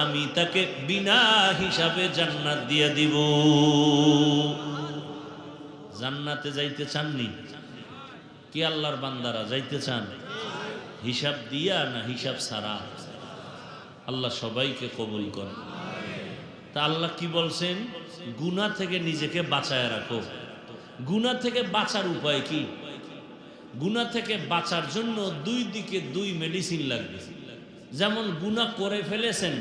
আমি তাকে বিনা হিসাবে জান্নাত দিয়ে দিব। জান্নাতে যাইতে চাননি কি আল্লাহর বান্দারা? যাইতে চান? হিসাব দিয়া না হিসাব ছাড়া? আল্লাহ সবাইকে কবুল করে। তা আল্লাহ কি বলছেন? গুনাহ থেকে নিজেকে বাঁচায় রাখো। গুনাহ থেকে বাঁচার উপায় কি? গুনাহ থেকে বাঁচার জন্য দুই দিকে দুই মেডিসিন লাগবে। যেমন গুনাহ করে ফেলেছেন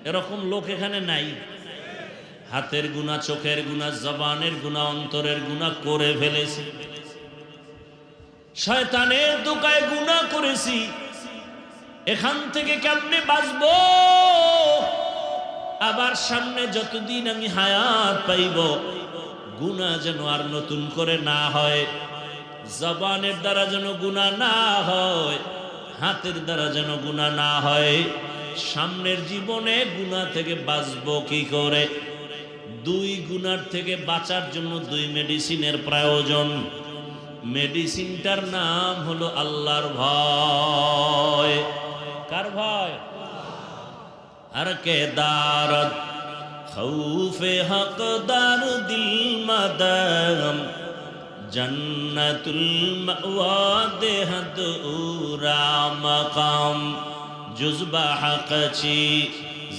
এরকম লোক এখানে নাই। হাতের গুনাহ, চোখের গুনাহ, জবানের গুনাহ, অন্তরের গুনাহ করে ফেলেছি। শয়তানের দোকায় গুনাহ করেছি, এখান থেকে কেমনে বাঁচবো? আবার সামনে যতদিন আমি হায়াত পাইব গুনাহ যেন আর নতুন করে না হয়, জবানের দ্বারা যেন গুনাহ না হয়, হাতের দ্বারা যেন গুনাহ না হয়। সামনের জীবনে গুনাহ থেকে বাঁচবো কি করে? দুই গুনার থেকে বাঁচার জন্য দুই মেডিসিনের প্রয়োজন। মেডিসিনটার নাম হলো আল্লাহর ভয়। কার ভয়? আর কে দারদ খৌফে হকদার দিল মাদাম জন্নতুল মাওয়া দেহদ উরা মাকাম জুজবা হকচি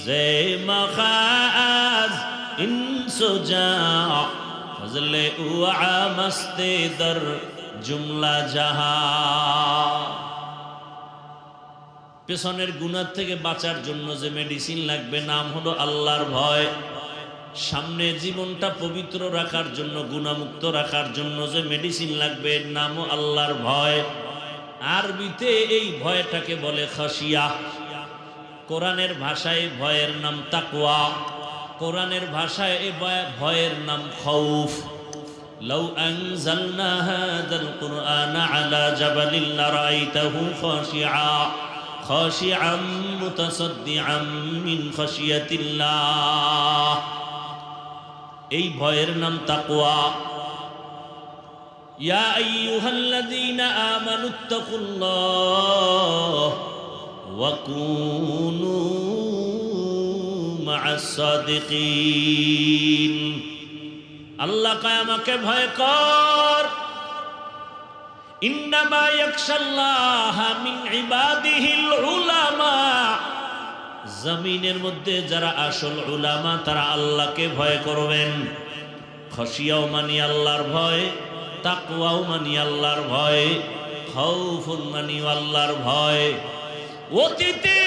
জে মখাজ ইনসুজা ফজলে উআ মস্তে দর জুমলা জাহা। পেছনের গুনাহ থেকে বাঁচার জন্য যে মেডিসিন লাগবে নাম হলো আল্লাহর ভয়। সামনে জীবনটা পবিত্র রাখার জন্য, গুনাহমুক্ত রাখার জন্য যে মেডিসিন লাগবে নামও আল্লাহর ভয়। আরবিতে এই ভয়টাকে বলে খাশিয়া। কোরআনের ভাষায় ভয়ের নাম তাকওয়া, কোরআনের ভাষায় এই ভয়ের নাম খৌফ। লাউ আনজালনা হাযাল কুরআনা আলা জাবালিন লারাআইতাহু খাশিআম মুতাসাদ্দিআম মিন খাশিয়াতিল্লাহ। এই ভয়ের নাম তাকওয়া। ইয়া আইয়ুহাল্লাযীনা আমানুত্তাকুল্লাহ ওয়া কুনু মা'আস সাদিকিন। আল্লাহ কয় আমাকে ভয় কর। ইন্নামা ইয়াখশাল্লাহা মিন ইবাদিহিল উলামা। জমিনের মধ্যে যারা আসল উলামা তারা আল্লাহকে ভয় করবেন। খাশিয়াও মানি আল্লাহর ভয়, তাকওয়াও মানি আল্লাহর ভয়, খাউফুন মানি আল্লাহর ভয়। অতীতে